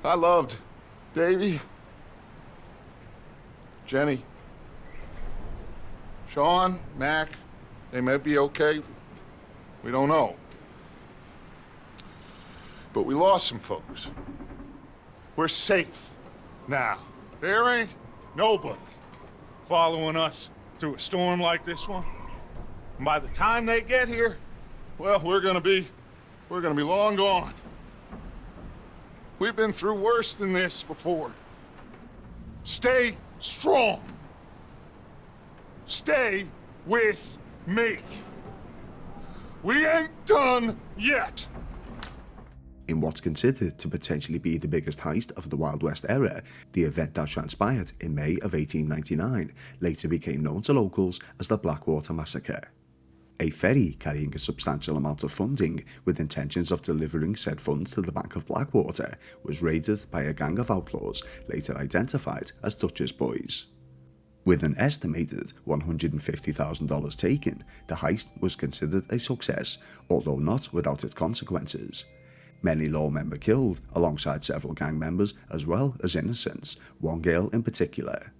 I loved Davy, Jenny, Sean, Mac. They might be okay. We don't know. But we lost some folks. We're safe now. There ain't nobody following us through a storm like this one. And by the time they get here, well, we're gonna be long gone. We've been through worse than this before. Stay strong. Stay with me. We ain't done yet. In what's considered to potentially be the biggest heist of the Wild West era, the event that transpired in May of 1899 later became known to locals as the Blackwater Massacre. A ferry carrying a substantial amount of funding with intentions of delivering said funds to the Bank of Blackwater was raided by a gang of outlaws later identified as Dutch's Boys. With an estimated $150,000 taken, the heist was considered a success, although not without its consequences. Many lawmen were killed, alongside several gang members as well as innocents, one girl in particular.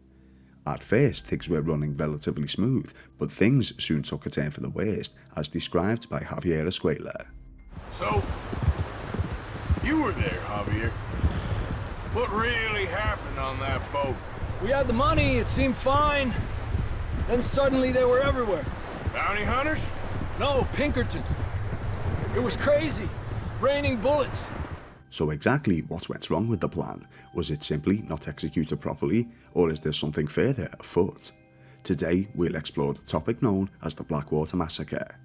At first, things were running relatively smooth, but things soon took a turn for the worst, as described by Javier Escuela. So, you were there, Javier. What really happened on that boat? We had the money, it seemed fine. Then suddenly they were everywhere. Bounty hunters? No, Pinkertons. It was crazy. Raining bullets. So exactly what went wrong with the plan? Was it simply not executed properly, or is there something further afoot? Today we'll explore the topic known as the Blackwater Massacre.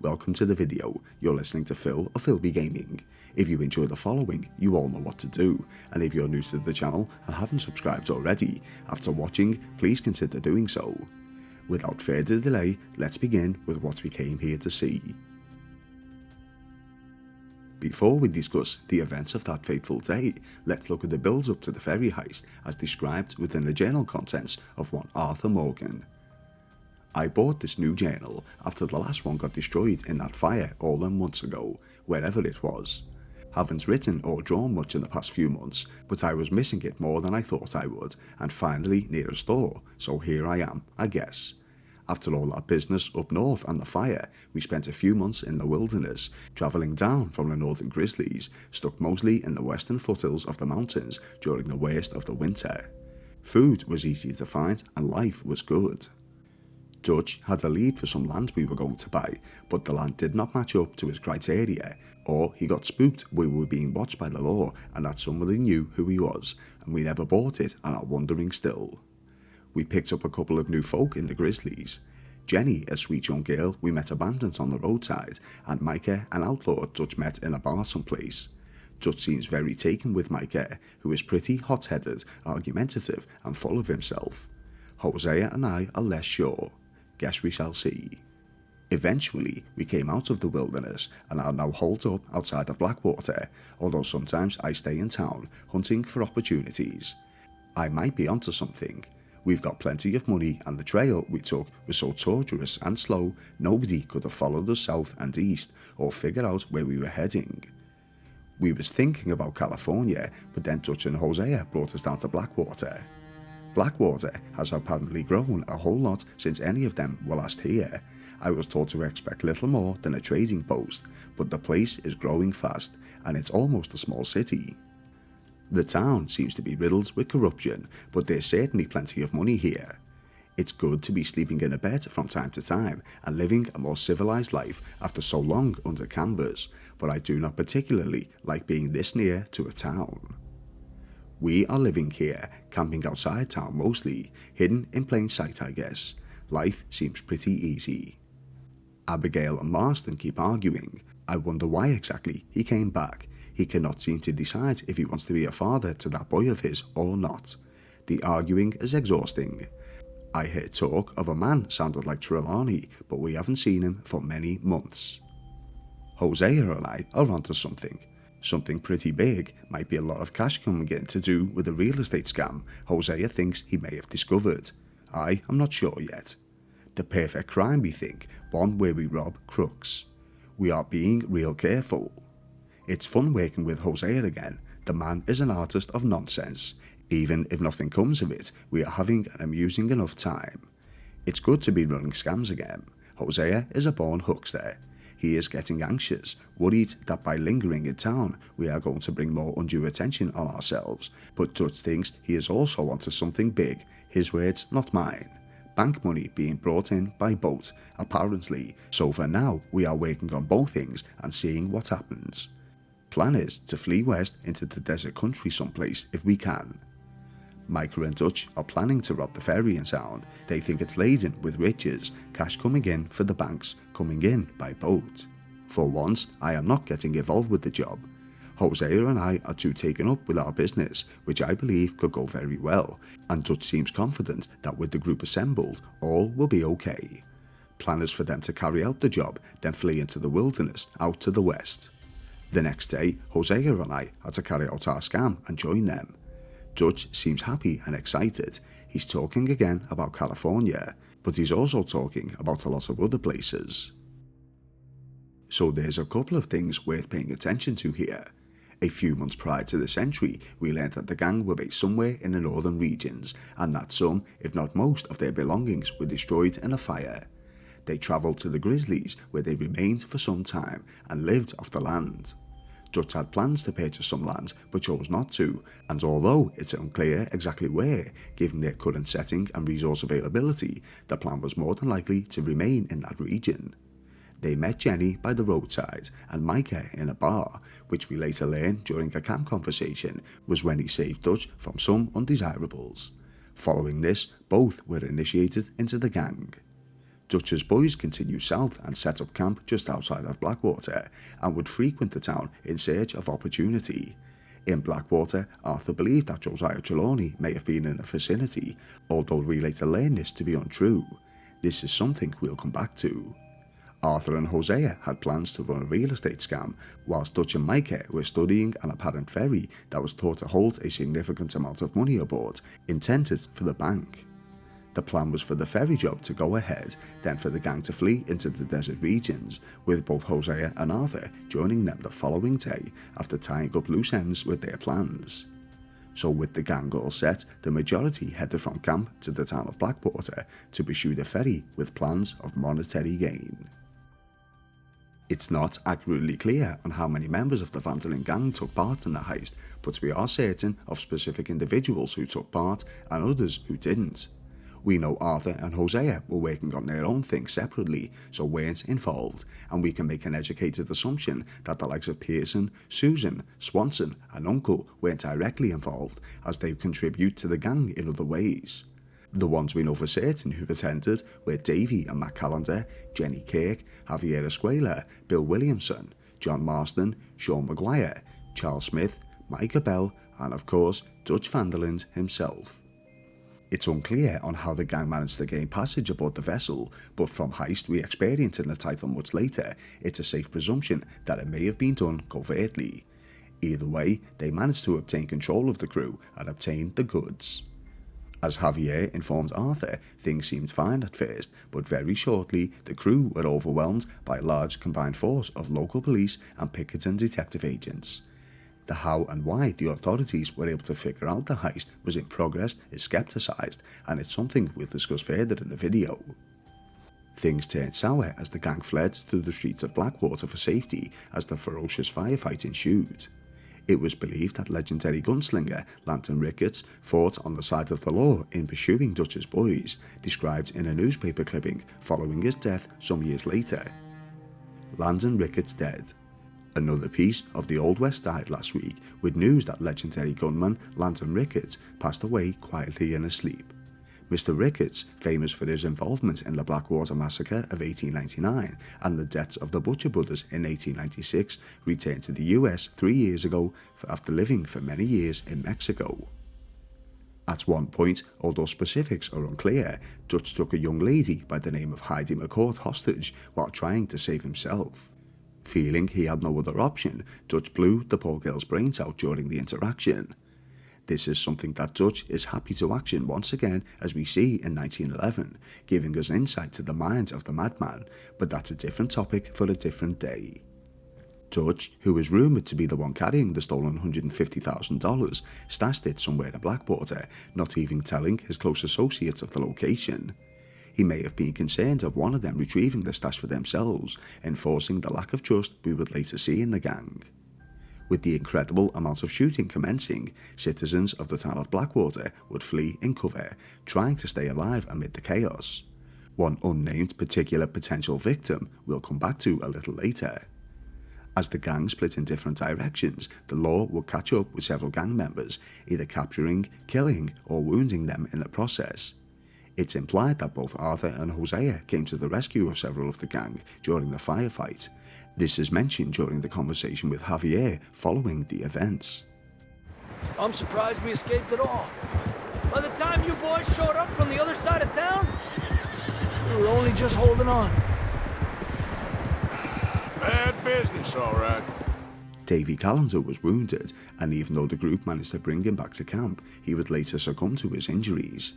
Welcome to the video. You're listening to Phil of Philby Gaming. If you enjoy the following, you all know what to do, and if you're new to the channel and haven't subscribed already, after watching, please consider doing so. Without further delay, let's begin with what we came here to see. Before we discuss the events of that fateful day, let's look at the build-up to the ferry heist as described within the journal contents of one Arthur Morgan. I bought this new journal after the last one got destroyed in that fire all them months ago, wherever it was. Haven't written or drawn much in the past few months, but I was missing it more than I thought I would, and finally near a store, so here I am, I guess. After all that business up north and the fire, we spent a few months in the wilderness, travelling down from the northern grizzlies, stuck mostly in the western foothills of the mountains during the worst of the winter. Food was easy to find and life was good. Dutch had a lead for some land we were going to buy, but the land did not match up to his criteria, or he got spooked we were being watched by the law and that somebody knew who he was, and we never bought it and are wondering still. We picked up a couple of new folk in the Grizzlies. Jenny, a sweet young girl we met abandoned on the roadside, and Micah, an outlaw Dutch met in a bar someplace. Dutch seems very taken with Micah, who is pretty hot-headed, argumentative and full of himself. Hosea and I are less sure. Guess we shall see. Eventually, we came out of the wilderness and are now holed up outside of Blackwater, although sometimes I stay in town, hunting for opportunities. I might be onto something. We've got plenty of money and the trail we took was so tortuous and slow nobody could have followed us south and east or figured out where we were heading. We was thinking about California, but then Dutch and Hosea brought us down to Blackwater. Blackwater has apparently grown a whole lot since any of them were last here. I was told to expect little more than a trading post, but the place is growing fast and it's almost a small city. The town seems to be riddled with corruption, but there's certainly plenty of money here. It's good to be sleeping in a bed from time to time and living a more civilized life after so long under canvas, but I do not particularly like being this near to a town. We are living here, camping outside town mostly, hidden in plain sight I guess. Life seems pretty easy. Abigail and Marston keep arguing. I wonder why exactly he came back. He cannot seem to decide if he wants to be a father to that boy of his or not. The arguing is exhausting. I heard talk of a man sounded like Trelawney, but we haven't seen him for many months. Hosea and I are onto something. Something pretty big, might be a lot of cash coming in to do with a real estate scam Hosea thinks he may have discovered. I am not sure yet. The perfect crime we think, one where we rob crooks. We are being real careful. It's fun working with Hosea again. The man is an artist of nonsense. Even if nothing comes of it, we are having an amusing enough time. It's good to be running scams again. Hosea is a born huckster. He is getting anxious, worried that by lingering in town we are going to bring more undue attention on ourselves, but Dutch thinks he is also onto something big, his words not mine. Bank money being brought in by boat, apparently, so for now we are working on both things and seeing what happens. Plan is to flee west into the desert country someplace if we can. Micah and Dutch are planning to rob the ferry in town. They think it's laden with riches, cash coming in for the banks, coming in by boat. For once, I am not getting involved with the job. Hosea and I are too taken up with our business, which I believe could go very well, and Dutch seems confident that with the group assembled, all will be okay. Plan is for them to carry out the job, then flee into the wilderness out to the west. The next day, Hosea and I had to carry out our scam and join them. Dutch seems happy and excited. He's talking again about California, but he's also talking about a lot of other places. So there's a couple of things worth paying attention to here. A few months prior to this entry, we learned that the gang were based somewhere in the northern regions, and that some, if not most, of their belongings were destroyed in a fire. They travelled to the Grizzlies, where they remained for some time and lived off the land. Dutch had plans to purchase some land but chose not to, and although it's unclear exactly where, given their current setting and resource availability, the plan was more than likely to remain in that region. They met Jenny by the roadside and Micah in a bar, which we later learned during a camp conversation was when he saved Dutch from some undesirables. Following this, both were initiated into the gang. Dutch's boys continued south and set up camp just outside of Blackwater and would frequent the town in search of opportunity. In Blackwater, Arthur believed that Josiah Trelawney may have been in the vicinity, although we later learned this to be untrue. This is something we'll come back to. Arthur and Hosea had plans to run a real estate scam, whilst Dutch and Micah were studying an apparent ferry that was thought to hold a significant amount of money aboard, intended for the bank. The plan was for the ferry job to go ahead, then for the gang to flee into the desert regions, with both Hosea and Arthur joining them the following day after tying up loose ends with their plans. So with the gang all set, the majority headed from camp to the town of Blackwater to pursue the ferry with plans of monetary gain. It's not accurately clear on how many members of the Vandalin gang took part in the heist, but we are certain of specific individuals who took part and others who didn't. We know Arthur and Hosea were working on their own things separately, so weren't involved, and we can make an educated assumption that the likes of Pearson, Susan, Swanson and Uncle weren't directly involved, as they contribute to the gang in other ways. The ones we know for certain who attended were Davey and Matt Callender, Jenny Kirk, Javier Escuela, Bill Williamson, John Marston, Sean Maguire, Charles Smith, Micah Bell and of course Dutch Vanderland himself. It's unclear on how the gang managed to gain passage aboard the vessel, but from Heist we experience in the title much later, it's a safe presumption that it may have been done covertly. Either way, they managed to obtain control of the crew and obtain the goods. As Javier informed Arthur, things seemed fine at first, but very shortly the crew were overwhelmed by a large combined force of local police and Pinkerton detective agents. The how and why the authorities were able to figure out the heist was in progress is skepticised, and it's something we'll discuss further in the video. Things turned sour as the gang fled through the streets of Blackwater for safety as the ferocious firefight ensued. It was believed that legendary gunslinger Landon Ricketts fought on the side of the law in pursuing Dutch's boys, described in a newspaper clipping following his death some years later. Landon Ricketts dead. Another piece of the Old West died last week with news that legendary gunman Landon Ricketts passed away quietly in his sleep. Mr. Ricketts, famous for his involvement in the Blackwater Massacre of 1899 and the deaths of the Butcher Brothers in 1896, returned to the US 3 years ago after living for many years in Mexico. At one point, although specifics are unclear, Dutch took a young lady by the name of Heidi McCourt hostage while trying to save himself. Feeling he had no other option, Dutch blew the poor girl's brains out during the interaction. This is something that Dutch is happy to action once again, as we see in 1911, giving us insight to the mind of the madman, but that's a different topic for a different day. Dutch, who was rumoured to be the one carrying the stolen $150,000, stashed it somewhere in Blackwater, not even telling his close associates of the location. He may have been concerned of one of them retrieving the stash for themselves, enforcing the lack of trust we would later see in the gang. With the incredible amount of shooting commencing, citizens of the town of Blackwater would flee in cover, trying to stay alive amid the chaos. One unnamed particular potential victim we'll come back to a little later. As the gang split in different directions, the law would catch up with several gang members, either capturing, killing, or wounding them in the process. It's implied that both Arthur and Hosea came to the rescue of several of the gang during the firefight. This is mentioned during the conversation with Javier following the events. I'm surprised we escaped at all. By the time you boys showed up from the other side of town, we were only just holding on. Bad business, all right. Davy Callender was wounded, and even though the group managed to bring him back to camp, he would later succumb to his injuries.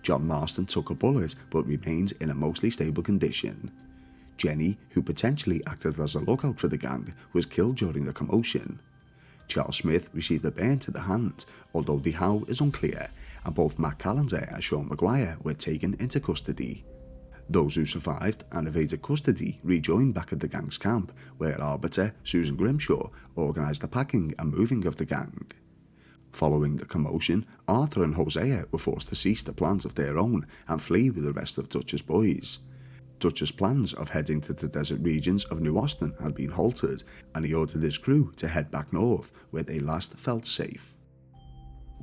John Marston took a bullet but remained in a mostly stable condition. Jenny, who potentially acted as a lookout for the gang, was killed during the commotion. Charles Smith received a burn to the hand, although the how is unclear, and both Matt Callender and Sean Maguire were taken into custody. Those who survived and evaded custody rejoined back at the gang's camp, where arbiter Susan Grimshaw organised the packing and moving of the gang. Following the commotion, Arthur and Hosea were forced to cease the plans of their own and flee with the rest of Dutch's boys. Dutch's plans of heading to the desert regions of New Austin had been halted, and he ordered his crew to head back north, where they last felt safe.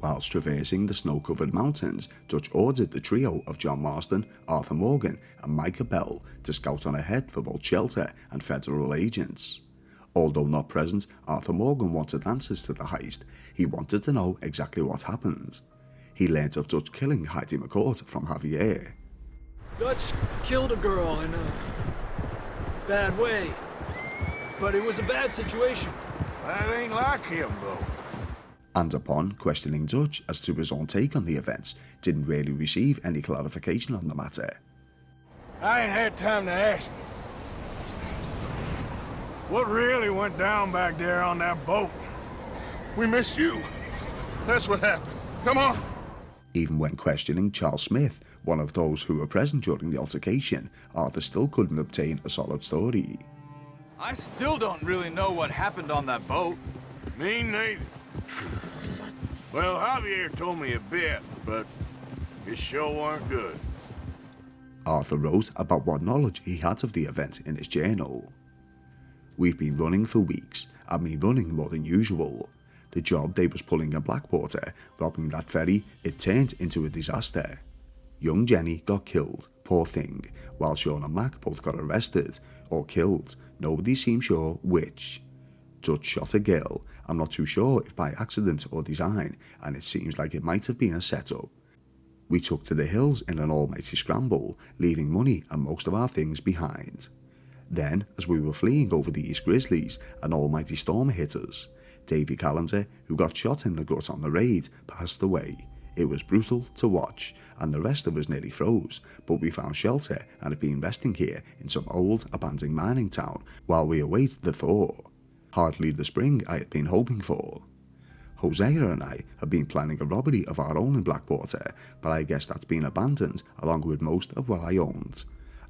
Whilst traversing the snow-covered mountains, Dutch ordered the trio of John Marston, Arthur Morgan and Micah Bell to scout on ahead for both shelter and federal agents. Although not present, Arthur Morgan wanted answers to the heist. He wanted to know exactly what happened. He learnt of Dutch killing Heidi McCourt from Javier. Dutch killed a girl in a bad way, but it was a bad situation. That ain't like him, though. And upon questioning Dutch as to his own take on the events, didn't really receive any clarification on the matter. I ain't had time to ask. What really went down back there on that boat? We missed you. That's what happened. Come on. Even when questioning Charles Smith, one of those who were present during the altercation, Arthur still couldn't obtain a solid story. I still don't really know what happened on that boat. Me neither. Well, Javier told me a bit, but it sure weren't good. Arthur wrote about what knowledge he had of the event in his journal. We've been running for weeks. I mean running more than usual. The job they was pulling in Blackwater, robbing that ferry, it turned into a disaster. Young Jenny got killed, poor thing, while Sean and Mac both got arrested, or killed, nobody seems sure which. Dutch shot a girl, I'm not too sure if by accident or design, and it seems like it might have been a setup. We took to the hills in an almighty scramble, leaving money and most of our things behind. Then, as we were fleeing over the East Grizzlies, an almighty storm hit us. Davy Callender, who got shot in the gut on the raid, passed away. It was brutal to watch, and the rest of us nearly froze, but we found shelter and have been resting here in some old, abandoned mining town while we await the thaw. Hardly the spring I had been hoping for. Hosea and I have been planning a robbery of our own in Blackwater, but I guess that's been abandoned along with most of what I owned.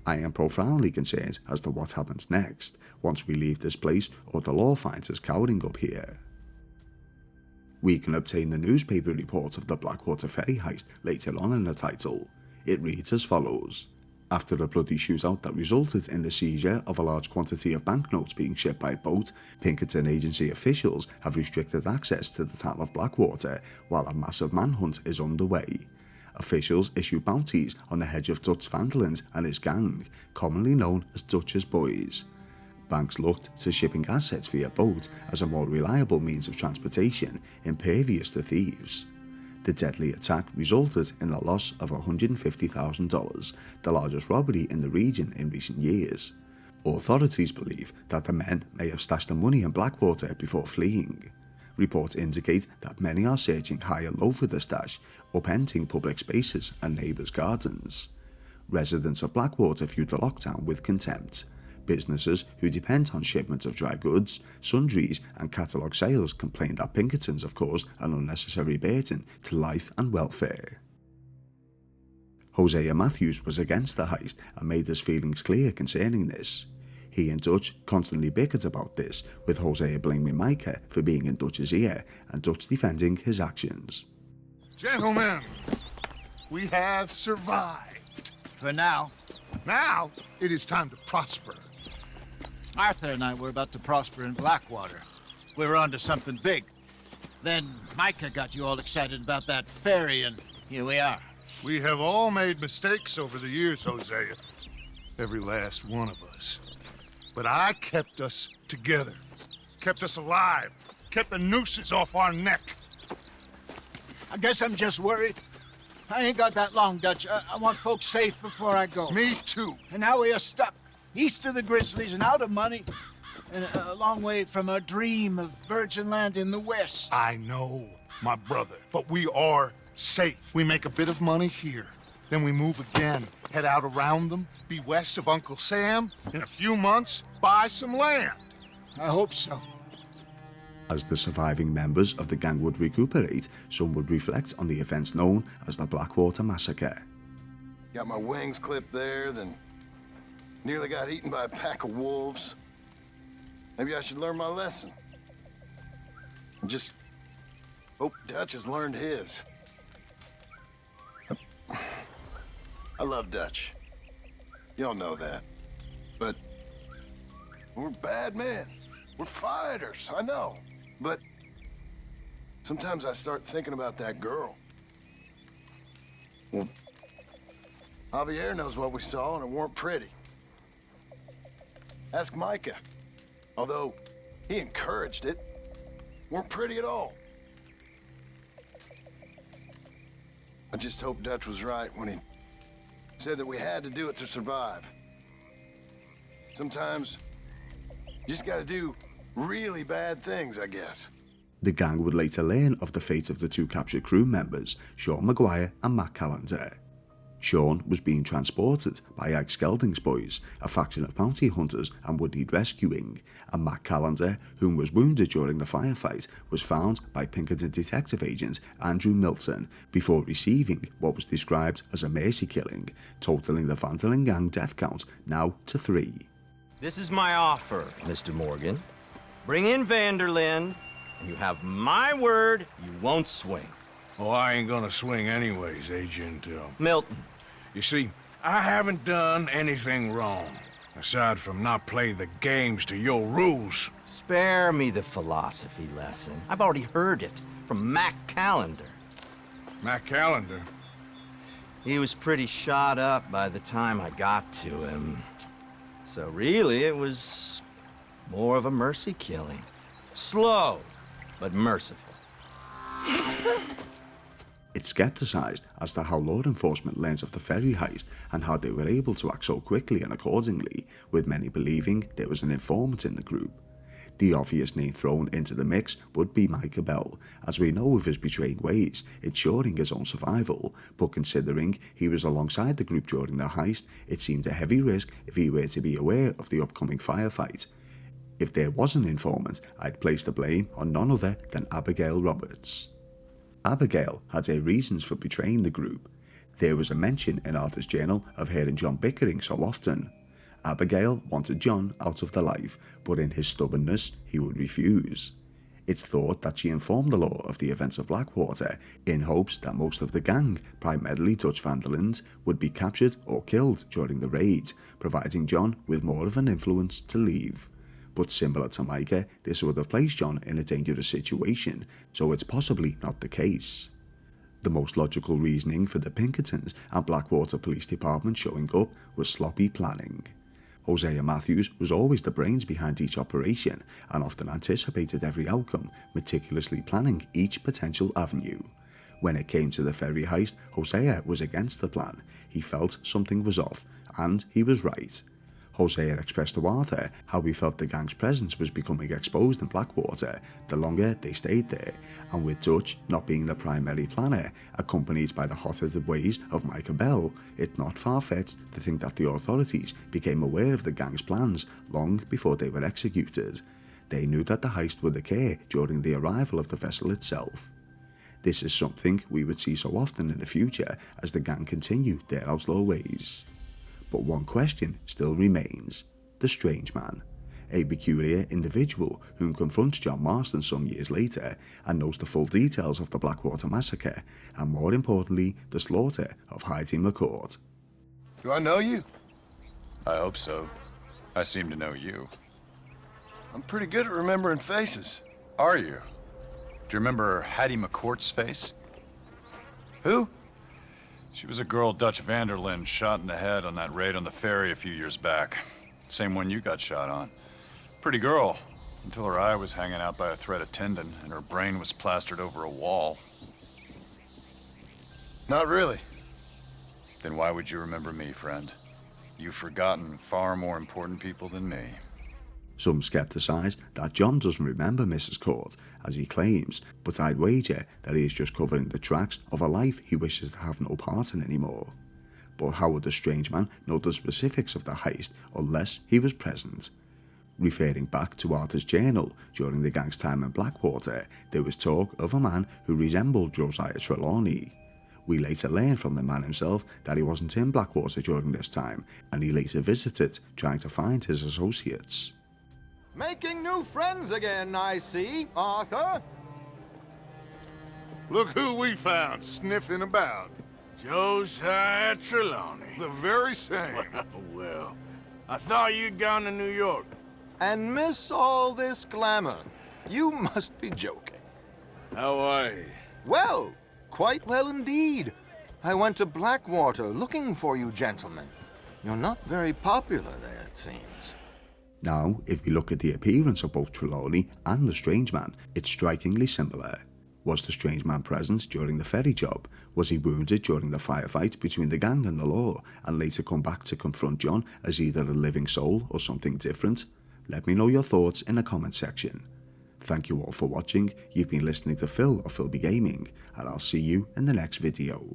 I am profoundly concerned as to what happens next, once we leave this place or the law finds us cowering up here. We can obtain the newspaper report of the Blackwater ferry heist later on in the title. It reads as follows. After a bloody shootout that resulted in the seizure of a large quantity of banknotes being shipped by boat, Pinkerton Agency officials have restricted access to the town of Blackwater while a massive manhunt is underway. Officials issue bounties on the head of Dutch Vanderland and his gang, commonly known as Dutch's Boys. Banks looked to shipping assets via boat as a more reliable means of transportation, impervious to thieves. The deadly attack resulted in the loss of $150,000, the largest robbery in the region in recent years. Authorities believe that the men may have stashed the money in Blackwater before fleeing. Reports indicate that many are searching high and low for the stash, upending public spaces and neighbours' gardens. Residents of Blackwater viewed the lockdown with contempt. Businesses who depend on shipments of dry goods, sundries and catalogue sales complained that Pinkertons have caused an unnecessary burden to life and welfare. Hosea Matthews was against the heist and made his feelings clear concerning this. He and Dutch constantly bickered about this, with Hosea blaming Micah for being in Dutch's ear and Dutch defending his actions. Gentlemen, we have survived. For now. Now, it is time to prosper. Arthur and I were about to prosper in Blackwater. We were onto something big. Then Micah got you all excited about that ferry, and here we are. We have all made mistakes over the years, Hosea. Every last one of us. But I kept us together. Kept us alive. Kept the nooses off our neck. I guess I'm just worried. I ain't got that long, Dutch. I want folks safe before I go. Me too. And now we are stuck east of the Grizzlies and out of money, and a long way from our dream of virgin land in the west. I know, my brother, but we are safe. We make a bit of money here, then we move again, head out around them, be west of Uncle Sam, in a few months, buy some land. I hope so. As the surviving members of the gang would recuperate, some would reflect on the events known as the Blackwater Massacre. Got my wings clipped there, then nearly got eaten by a pack of wolves. Maybe I should learn my lesson. And just hope Dutch has learned his. I love Dutch. Y'all know that. But we're bad men. We're fighters, I know. But sometimes I start thinking about that girl. Well, Javier knows what we saw, and it weren't pretty. Ask Micah. Although he encouraged it, weren't pretty at all. I just hope Dutch was right when he said that we had to do it to survive. Sometimes you just gotta do really bad things, I guess. The gang would later learn of the fate of the two captured crew members, Sean Maguire and Matt Callender. Sean was being transported by Ike Skelding's boys, a faction of bounty hunters, and would need rescuing, and Matt Callender, whom was wounded during the firefight, was found by Pinkerton detective agent Andrew Milton before receiving what was described as a mercy killing, totaling the Vandalin gang death count now to 3. This is my offer, Mr. Morgan. Bring in Vanderlyn, and you have my word you won't swing. Oh, I ain't gonna swing anyways, Agent, Milton. You see, I haven't done anything wrong, aside from not playing the games to your rules. Spare me the philosophy lesson. I've already heard it from Mac Callender. Matt Callender? He was pretty shot up by the time I got to him. So really, it was more of a mercy killing. Slow, but merciful. It's skepticised as to how law enforcement learns of the ferry heist and how they were able to act so quickly and accordingly, with many believing there was an informant in the group. The obvious name thrown into the mix would be Micah Bell, as we know of his betraying ways, ensuring his own survival, but considering he was alongside the group during the heist, it seemed a heavy risk if he were to be aware of the upcoming firefight. If there was an informant, I'd place the blame on none other than Abigail Roberts. Abigail had her reasons for betraying the group. There was a mention in Arthur's journal of her and John bickering so often. Abigail wanted John out of the life, but in his stubbornness, he would refuse. It's thought that she informed the law of the events of Blackwater in hopes that most of the gang, primarily Dutch Vanderlins, would be captured or killed during the raid, providing John with more of an influence to leave. But similar to Micah, this would have placed John in a dangerous situation, so it's possibly not the case. The most logical reasoning for the Pinkertons and Blackwater Police Department showing up was sloppy planning. Hosea Matthews was always the brains behind each operation and often anticipated every outcome, meticulously planning each potential avenue. When it came to the ferry heist, Hosea was against the plan. He felt something was off, and he was right. Hosea expressed to Arthur how he felt the gang's presence was becoming exposed in Blackwater the longer they stayed there, and with Dutch not being the primary planner, accompanied by the hot-headed ways of Micah Bell, it's not far-fetched to think that the authorities became aware of the gang's plans long before they were executed. They knew that the heist would occur during the arrival of the vessel itself. This is something we would see so often in the future as the gang continue their outlaw ways. But one question still remains: the Strange Man, a peculiar individual whom confronts John Marston some years later and knows the full details of the Blackwater Massacre, and more importantly, the slaughter of Heidi McCourt. Do I know you? I hope so. I seem to know you. I'm pretty good at remembering faces. Are you? Do you remember Hattie McCourt's face? Who? She was a girl Dutch Vanderlyn shot in the head on that raid on the ferry a few years back. Same one you got shot on. Pretty girl, until her eye was hanging out by a thread of tendon and her brain was plastered over a wall. Not really. Then why would you remember me, friend? You've forgotten far more important people than me. Some scepticise that John doesn't remember Mrs. Court, as he claims, but I'd wager that he is just covering the tracks of a life he wishes to have no part in anymore. But how would the Strange Man know the specifics of the heist unless he was present? Referring back to Arthur's journal, during the gang's time in Blackwater, there was talk of a man who resembled Josiah Trelawney. We later learn from the man himself that he wasn't in Blackwater during this time, and he later visited, trying to find his associates. Making new friends again, I see, Arthur. Look who we found sniffing about. Josiah Trelawney. The very same. Well, I thought you'd gone to New York. And miss all this glamour. You must be joking. How are you? Well, quite well indeed. I went to Blackwater looking for you gentlemen. You're not very popular there, it seems. Now, if we look at the appearance of both Trelawney and the Strange Man, it's strikingly similar. Was the Strange Man present during the ferry job? Was he wounded during the firefight between the gang and the law, and later come back to confront John as either a living soul or something different? Let me know your thoughts in the comment section. Thank you all for watching. You've been listening to Phil of Philby Gaming, and I'll see you in the next video.